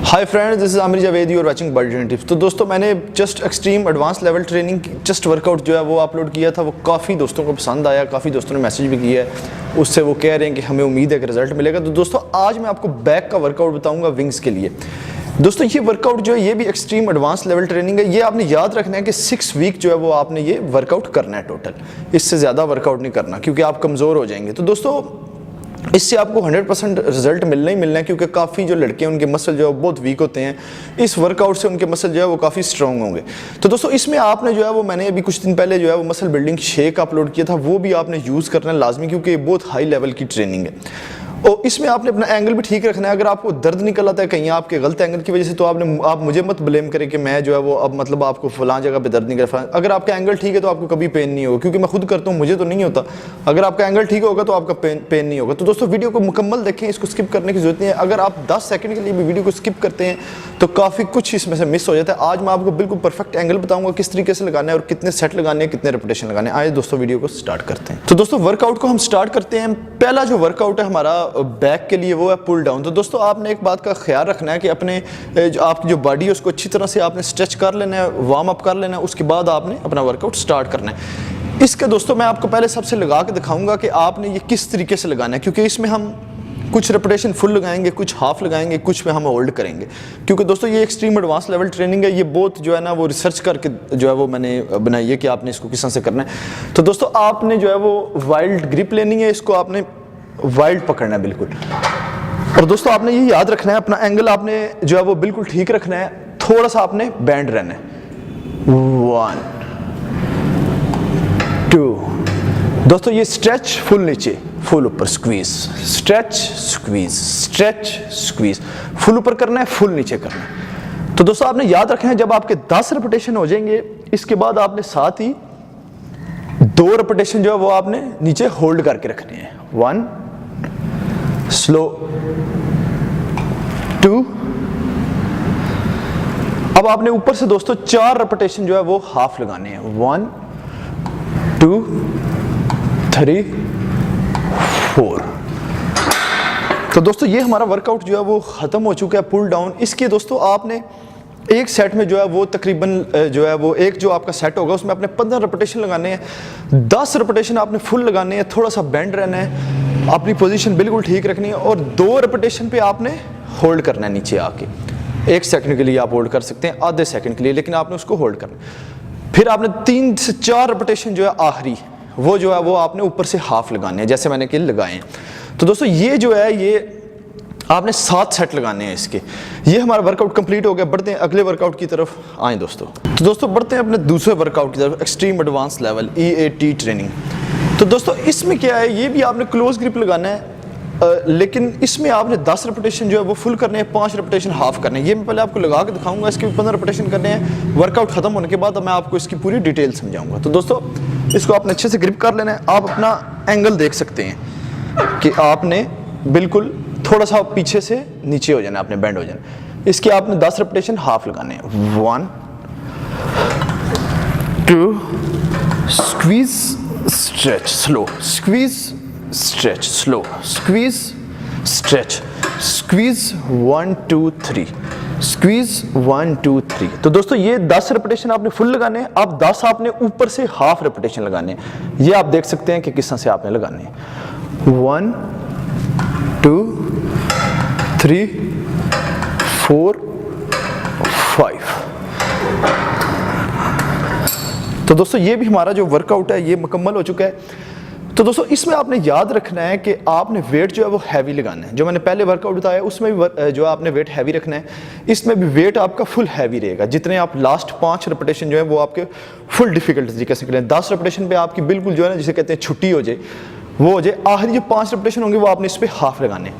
Hi friends, this is Aamir Javed, you are watching body training tips. तो दोस्तों, मैंने just extreme advance level training just workout जो है वो अपलोड किया था। वो काफ़ी दोस्तों को पसंद आया, काफ़ी दोस्तों ने मैसेज भी किया है, उससे वो कह रहे हैं कि हमें उम्मीद है कि रिजल्ट मिलेगा। तो दोस्तों, आज मैं आपको बैक का वर्कआउट बताऊंगा विंग्स के लिए। दोस्तों, ये वर्कआउट जो है ये भी एक्सट्रीम एडवांस लेवल ट्रेनिंग है। ये आपने याद रखना है कि 6 वीक जो है वो आपने ये वर्कआउट करना है टोटल। इससे ज़्यादा वर्कआउट नहीं करना क्योंकि आप कमज़ोर हो जाएंगे। तो दोस्तों, इससे आपको 100% रिजल्ट मिलना ही मिलना है क्योंकि काफ़ी जो लड़के हैं उनके मसल जो है बहुत वीक होते हैं। इस वर्कआउट से उनके मसल जो है वो काफ़ी स्ट्रॉन्ग होंगे। तो दोस्तों, इसमें आपने जो है वो मैंने अभी कुछ दिन पहले जो है वो मसल बिल्डिंग शेक अपलोड किया था, वो भी आपने यूज़ करना है लाजमी क्योंकि ये बहुत हाई लेवल की ट्रेनिंग है। और इसमें आपने अपना एंगल भी ठीक रखना है। अगर आपको दर्द निकल आता है कहीं आपके गलत एंगल की वजह से, तो आप मुझे मत ब्लेम करें कि मैं जो है वो अब मतलब आपको फलां जगह पे दर्द नहीं कर। अगर आपका एंगल ठीक है तो आपको कभी पेन नहीं होगा, क्योंकि मैं खुद करता हूँ, मुझे तो नहीं होता। अगर आपका एंगल ठीक होगा तो आपका पेन नहीं होगा। तो दोस्तों, वीडियो को मुकम्मल देखें, इसको स्किप करने की जरूरत नहीं है। अगर आप 10 सेकंड के लिए भी वीडियो को स्किप करते हैं तो काफ़ी कुछ इसमें से मिस हो जाता है। आज मैं आपको बिल्कुल परफेक्ट एंगल बताऊंगा किस तरीके से लगाना है और कितने सेट लगाने हैं, कितने रेपिटेशन लगाने हैं। आइए दोस्तों, वीडियो को स्टार्ट करते हैं। तो दोस्तों, वर्कआउट को हम स्टार्ट करते हैं। पहला जो वर्कआउट है हमारा बैक के लिए वो है पुल डाउन। तो दोस्तों, आपने एक बात का ख्याल रखना है कि अपने आपकी जो बॉडी है उसको अच्छी तरह से आपने स्ट्रेच कर लेना है, वार्म अप कर लेना है। उसके बाद आपने अपना वर्कआउट स्टार्ट करना है। इसके दोस्तों, मैं आपको पहले सबसे लगा के दिखाऊंगा कि आपने ये किस तरीके से लगाना है, क्योंकि इसमें हम कुछ रेपिटेशन फुल लगाएंगे, कुछ हाफ लगाएंगे, कुछ में हम होल्ड करेंगे। क्योंकि दोस्तों, ये एक्सट्रीम एडवांस लेवल ट्रेनिंग है। ये बहुत जो है ना वो रिसर्च करके जो है वो मैंने बनाई है कि आपने इसको किस तरह से करना है। तो दोस्तों, आपने जो है वो वाइल्ड ग्रिप लेनी है, इसको आपने वाइल्ड पकड़ना है बिल्कुल। और दोस्तों, आपने ये याद रखना है, अपना एंगल आपने जो है वो बिल्कुल ठीक रखना है। थोड़ा सा आपने बैंड रहना है। 1 2। दोस्तों, ये स्ट्रेच फुल नीचे, फुल ऊपर, squeeze, stretch squeeze, stretch squeeze. Full ऊपर करना है, फुल नीचे करना है। तो दोस्तों, आपने याद रखना है, जब आपके 10 रेपिटेशन हो जाएंगे, इसके बाद आपने साथ ही 2 रेपिटेशन जो है वो आपने नीचे होल्ड करके रखने हैं। 1 स्लो, 2। अब आपने ऊपर से दोस्तों 4 रेपिटेशन जो है वो हाफ लगाने हैं। 1 2 3 4। तो दोस्तों, ये हमारा वर्कआउट जो है वो खत्म हो चुका है, पुल डाउन। इसके दोस्तों, आपने एक सेट में जो है वो तकरीबन जो है वो एक जो आपका सेट होगा उसमें आपने 15 रेपिटेशन लगाने हैं। 10 रेपिटेशन आपने फुल लगाने हैं, थोड़ा सा बेंड रहना है, अपनी पोजीशन बिल्कुल ठीक रखनी है। और 2 रेपिटेशन पे आपने होल्ड करना है नीचे आके। 1 सेकंड के लिए आप होल्ड कर सकते हैं, आधे सेकंड के लिए, लेकिन आपने उसको होल्ड करना। फिर आपने 3 से 4 रेपिटेशन जो है आखिरी वो जो है वो आपने ऊपर से हाफ लगाने हैं, जैसे मैंने कि लगाए हैं। तो दोस्तों, ये जो है ये आपने 7 सेट लगाने हैं इसके। ये हमारा वर्कआउट कंप्लीट हो गया। बढ़ते हैं अगले वर्कआउट की तरफ। आए दोस्तों, तो दोस्तों बढ़ते हैं अपने दूसरे वर्कआउट की तरफ, extreme advance level EAT training. तो दोस्तों, इसमें क्या है, ये भी आपने क्लोज ग्रिप लगाना है, लेकिन इसमें आपने 10 रेपिटेशन जो है वो फुल करने हैं, 5 रेपिटेशन हाफ करने हैं। ये मैं पहले आपको लगा के दिखाऊंगा, इसके 15 रेपिटेशन करने हैं। वर्कआउट खत्म होने के बाद मैं आपको इसकी पूरी डिटेल समझाऊंगा। तो दोस्तों, इसको आपने अच्छे से ग्रिप कर लेना है। आप अपना एंगल देख सकते हैं कि आपने बिल्कुल थोड़ा सा पीछे से नीचे हो जाना, आपने बैंड हो जाना। इसके आपने 10 रेपिटेशन हाफ लगाने हैं। 1 2 squeeze, stretch, slow, squeeze, stretch, slow, squeeze, stretch, squeeze, 1 2 3, squeeze, 1 2 3। तो दोस्तों, ये 10 रेपिटेशन आपने फुल लगाने हैं। आप 10 आपने ऊपर से हाफ रेपिटेशन लगाने हैं। ये आप देख सकते हैं कि किस तरह से आपने लगाने हैं। 1 2 3 4 5। तो दोस्तों, ये भी हमारा जो वर्कआउट है ये मुकम्मल हो चुका है। तो दोस्तों, इसमें आपने याद रखना है कि आपने वेट जो है वो हैवी लगाना है। जो मैंने पहले वर्कआउट बताया उसमें भी जो आपने वेट हैवी रखना है। इसमें भी वेट आपका फुल हैवी रहेगा। जितने आप लास्ट 5 रेपिटेशन जो है वो आपके फुल डिफिकल्ट तरीके से करें। 10 रेपिटेशन पे आपकी बिल्कुल जो है ना, जिसे कहते हैं छुट्टी हो जाए, वो हो जाए। आखिरी जो 5 रेपिटेशन होंगे वो आपने इस पर हाफ लगाने हैं।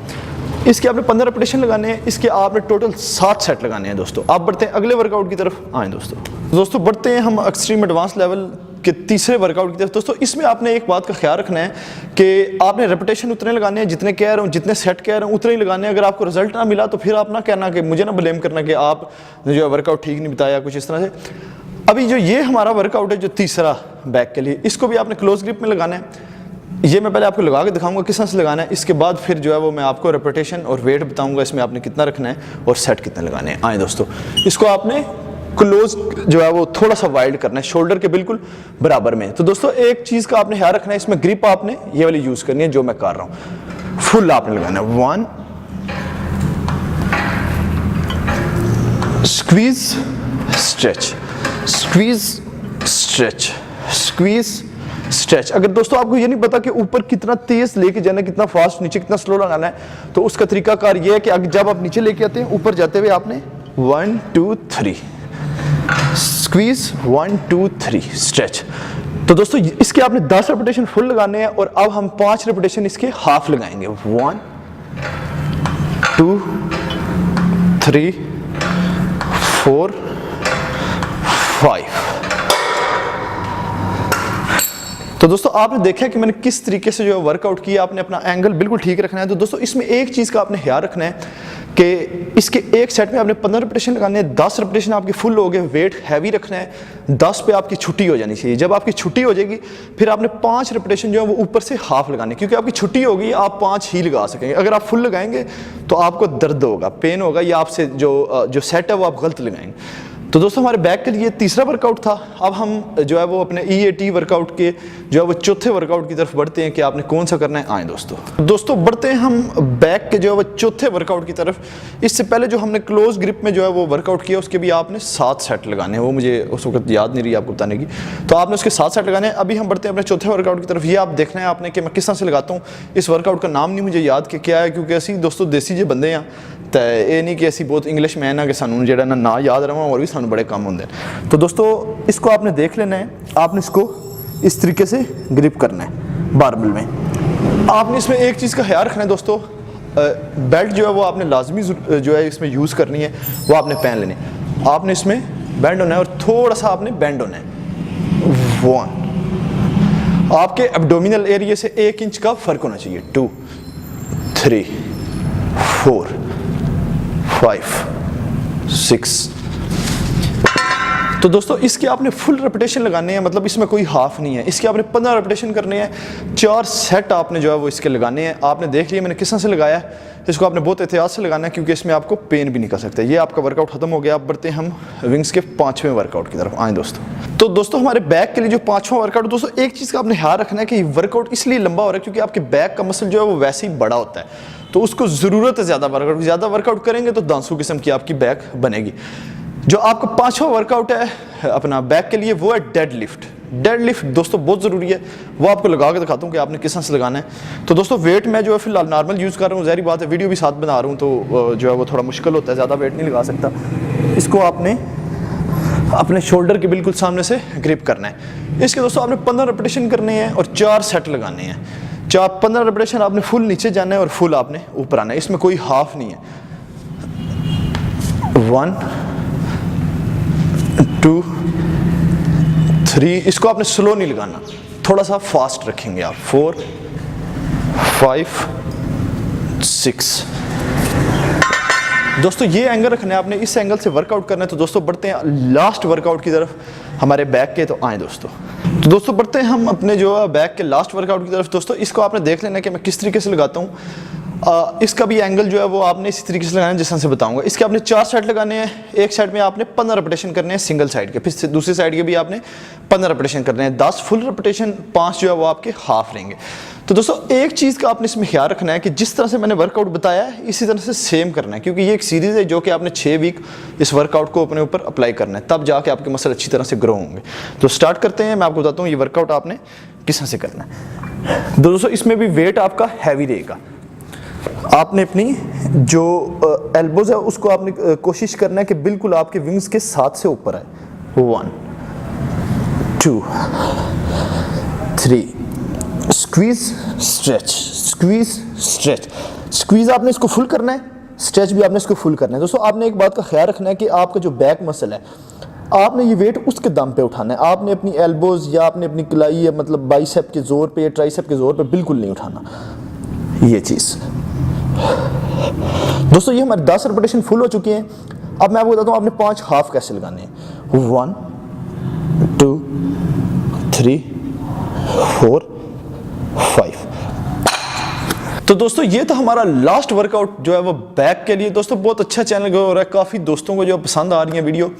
इसके आपने 15 रेपिटेशन लगाने हैं। इसके आपने टोटल 7 सेट लगाने हैं। दोस्तों, आप बढ़ते हैं अगले वर्कआउट की तरफ। आए दोस्तों बढ़ते हैं हम एक्सट्रीम एडवांस लेवल के तीसरे वर्कआउट की तरफ। दोस्तों, इसमें आपने एक बात का ख्याल रखना है कि आपने रेपिटेशन उतने लगाने हैं जितने कह रहा हूँ, जितने सेट कह रहा हूँ उतने ही लगाने हैं। अगर आपको रिजल्ट ना मिला तो फिर आप ना कहना कि मुझे ना ब्लेम करना कि आप जो है वर्कआउट ठीक नहीं बताया, कुछ इस तरह से। अभी जो ये हमारा वर्कआउट है जो तीसरा बैक के लिए, इसको भी आपने क्लोज ग्रिप में लगाना है। ये मैं पहले आपको लगा के दिखाऊंगा किस तरह से लगाना है, इसके बाद फिर जो है वो मैं आपको रेपिटेशन और वेट बताऊंगा इसमें आपने कितना रखना है और सेट कितने लगाने हैं। आए दोस्तों, इसको आपने क्लोज जो है वो थोड़ा सा वाइड करना है, शोल्डर के बिल्कुल बराबर में। तो दोस्तों एक चीज़ का आपने ख्याल रखना है, इसमें ग्रिप आपने ये वाली यूज़ करनी है जो मैं कर रहा हूँ। फुल आपने लगाना है, 1 squeeze stretch, squeeze stretch, squeeze stretch. अगर दोस्तों आपको ये नहीं पता कि ऊपर कितना तेज लेके जाना है, कितना फास्ट, नीचे कितना स्लो लगाना है, तो उसका तरीकाकार ये है कि अगर जब आप नीचे लेके आते हैं, ऊपर जाते हुए आपने 1 2 3 स्क्वीज, 1 2 3 स्ट्रेच। तो दोस्तों इसके आपने 10 रेपिटेशन फुल लगाने हैं और अब हम 5 रेपिटेशन इसके हाफ लगाएंगे। 1 2 3 4 5। तो दोस्तों आपने देखा कि मैंने किस तरीके से जो है वर्कआउट किया, आपने अपना एंगल बिल्कुल ठीक रखना है। तो दोस्तों इसमें एक चीज़ का आपने ख्याल रखना है कि इसके एक सेट में आपने 15 रेपिटेशन लगाने हैं, 10 रेपिटेशन आपकी फुल हो गए, वेट हैवी रखना है, 10 पे आपकी छुट्टी हो जानी चाहिए। जब आपकी छुट्टी हो जाएगी फिर आपने 5 रेपिटेशन जो है वो ऊपर से हाफ लगाने, क्योंकि आपकी छुट्टी होगी आप 5 ही लगा सकेंगे। अगर आप फुल लगाएंगे तो आपको दर्द होगा, पेन होगा, या आपसे जो सेट है वो आप गलत लगाएंगे। तो दोस्तों हमारे बैक के लिए तीसरा वर्कआउट था। अब हम जो है वो अपने EAT वर्कआउट के जो है वो चौथे वर्कआउट की तरफ बढ़ते हैं कि आपने कौन सा करना है। आए दोस्तों बढ़ते हैं हम बैक के जो है वो चौथे वर्कआउट की तरफ। इससे पहले जो हमने क्लोज ग्रिप में जो है वो वर्कआउट किया उसके भी आपने 7 सेट लगाने हैं, वो मुझे उस वक्त याद नहीं रही आपको बताने की, तो आपने उसके 7 सेट लगाने हैं। अभी हम बढ़ते हैं अपने चौथे वर्कआउट की तरफ। ये आप देखना है आपने कि मैं किस तरह से लगाता हूँ। इस वर्कआउट का नाम नहीं मुझे याद कि क्या है, क्योंकि असी दोस्तों देसी जे बंदे हैं, तो ये नहीं कि असी बहुत इंग्लिश मैन है कि सानू जो ना याद रहा और भी सानू बड़े काम होंगे। तो दोस्तों इसको आपने देख लेना है, आपने इसको इस तरीके से ग्रिप करना है बारबल में। आपने इसमें एक चीज़ का ख्याल रखना है दोस्तों, बेल्ट जो है वो आपने लाजमी जो है इसमें यूज़ करनी है, वो आपने पहन लेने। आपने इसमें बेंड होना है और थोड़ा सा आपने बेंड होना है। 1 आपके एब्डोमिनल एरिया से 1 इंच का फ़र्क होना चाहिए। 2 3 4 5 6। तो दोस्तों इसके आपने फुल रेपिटेशन लगाने हैं, मतलब इसमें कोई हाफ नहीं है। इसके आपने 15 रेपिटेशन करने हैं, 4 सेट आपने जो है वो इसके लगाने हैं। आपने देख लिया मैंने किस तरह से लगाया है। इसको आपने बहुत एहतियात से लगाना है क्योंकि इसमें आपको पेन भी नहीं कर सकते। ये आपका वर्कआउट खत्म हो गया। अब बढ़ते हैं हम विंग्स के 5वें वर्कआउट की तरफ। आए दोस्तों, तो दोस्तों हमारे बैक के लिए जो 5वां वर्कआउट, दोस्तों एक चीज़ का आपने ख्याल रखना है कि वर्कआउट इसलिए लंबा हो रहा है क्योंकि आपके बैक का मसल जो है वो वैसे ही बड़ा होता है, तो उसको ज़रूरत है ज़्यादा वर्कआउट करेंगे तो दांसू किस्म की आपकी बैक बनेगी। जो आपका 5वां वर्कआउट है अपना बैक के लिए वो है डेड लिफ्ट। डेड लिफ्ट दोस्तों बहुत ज़रूरी है, वो आपको लगा के दिखाता हूँ कि आपने किस तरह से लगाना है। तो दोस्तों वेट मैं जो है फिलहाल नॉर्मल यूज़ कर रहा हूँ, ज़ाहिर बात है वीडियो भी साथ बना रहा हूँ तो जो है वो थोड़ा मुश्किल होता है, ज़्यादा वेट नहीं लगा सकता। इसको आपने अपने शोल्डर के बिल्कुल सामने से ग्रिप करना है। इसके दोस्तों आपने 15 रेपिटेशन करने हैं और 4 सेट लगाने हैं। 15 रेपिटेशन आपने फुल नीचे जाना है और फुल आपने ऊपर आना है, इसमें कोई हाफ नहीं है। 1 2 3। इसको आपने स्लो नहीं लगाना, थोड़ा सा फास्ट रखेंगे आप। 4 5 6। दोस्तों ये एंगल रखना है आपने, इस एंगल से वर्कआउट करना है। तो दोस्तों बढ़ते हैं लास्ट वर्कआउट की तरफ हमारे बैक के। तो आए दोस्तों बढ़ते हैं हम अपने जो बैक के लास्ट वर्कआउट की तरफ। दोस्तों इसको आपने देख लेना कि मैं किस तरीके से लगाता हूँ। इसका भी एंगल जो है वो आपने इसी तरीके से लगाना है जिस तरह से बताऊंगा। इसके आपने 4 सेट लगाने हैं। एक साइड में आपने 15 रेपिटेशन करने हैं सिंगल साइड के, फिर दूसरी साइड के भी आपने 15 रेपिटेशन करने हैं। 10 फुल रेपिटेशन, 5 जो है वो आपके हाफ रहेंगे। तो दोस्तों एक चीज़ का आपने इसमें ख्याल रखना है कि जिस तरह से मैंने वर्कआउट बताया है इसी तरह से सेम करना है, क्योंकि ये एक सीरीज़ है जो कि आपने 6 वीक इस वर्कआउट को अपने ऊपर अप्लाई करना है, तब जाके आपके मसल अच्छी तरह से ग्रो होंगे। तो स्टार्ट करते हैं। मैं आपको बताता हूँ ये वर्कआउट आपने किस तरह से करना है। दोस्तों इसमें भी वेट आपका हैवी रहेगा। आपने अपनी जो एल्बोज है उसको आपने कोशिश करना है कि बिल्कुल आपके विंग्स के साथ से ऊपर आए। 1 2 3। Squeeze stretch, squeeze stretch. Squeeze आपने इसको फुल करना है, स्ट्रेच भी आपने इसको फुल करना है। दोस्तों आपने एक बात का ख्याल रखना है कि आपका जो बैक मसल है आपने ये वेट उसके दम पे उठाना है। आपने अपनी एल्बोज या आपने अपनी कलाई या मतलब बाइसेप के जोर पे या ट्राइसेप के जोर पे बिल्कुल नहीं उठाना, ये चीज़। दोस्तों ये हमारे 10 रेपिटेशन फुल हो चुकी हैं। अब मैं आपको बताता हूँ आपने 5 हाफ कैसे लगाने हैं। 1 2 3 4 5। तो दोस्तों ये था हमारा लास्ट वर्कआउट जो है वो बैक के लिए। दोस्तों बहुत अच्छा चैनल ग्रो हो रहा है, काफ़ी दोस्तों को जो पसंद आ रही है वीडियो।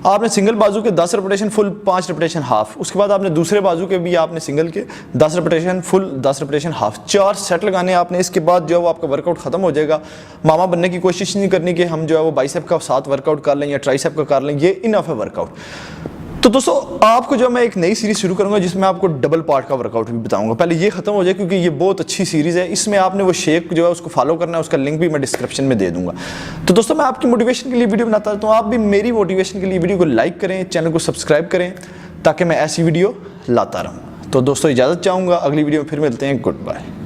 आपने सिंगल बाजू के 10 रेपिटेशन फुल, 5 रेपिटेशन हाफ, उसके बाद आपने दूसरे बाजू के भी आपने सिंगल के 10 repetition full, 10 repetition half, 4 set लगाने आपने। इसके बाद जो है वो आपका वर्कआउट खत्म हो जाएगा। मामा बनने की कोशिश नहीं करनी कि हम जो है वो बाइसेप का साथ वर्कआउट कर लें या ट्राइसेप का कर लें, ये इनफ है वर्कआउट। तो दोस्तों आपको जो मैं एक नई सीरीज शुरू करूंगा जिसमें आपको डबल पार्ट का वर्कआउट भी बताऊंगा। पहले ये खत्म हो जाए क्योंकि ये बहुत अच्छी सीरीज है। इसमें आपने वो शेप जो है उसको फॉलो करना है, उसका लिंक भी मैं डिस्क्रिप्शन में दे दूंगा। तो दोस्तों मैं आपकी मोटिवेशन के लिए वीडियो बनाता रहता हूँ, आप भी मेरी मोटिवेशन के लिए वीडियो को लाइक करें, चैनल को सब्सक्राइब करें ताकि मैं ऐसी वीडियो लाता रहूँ। तो दोस्तों इजाज़त चाहूँगा, अगली वीडियो में फिर मिलते हैं। Good bye.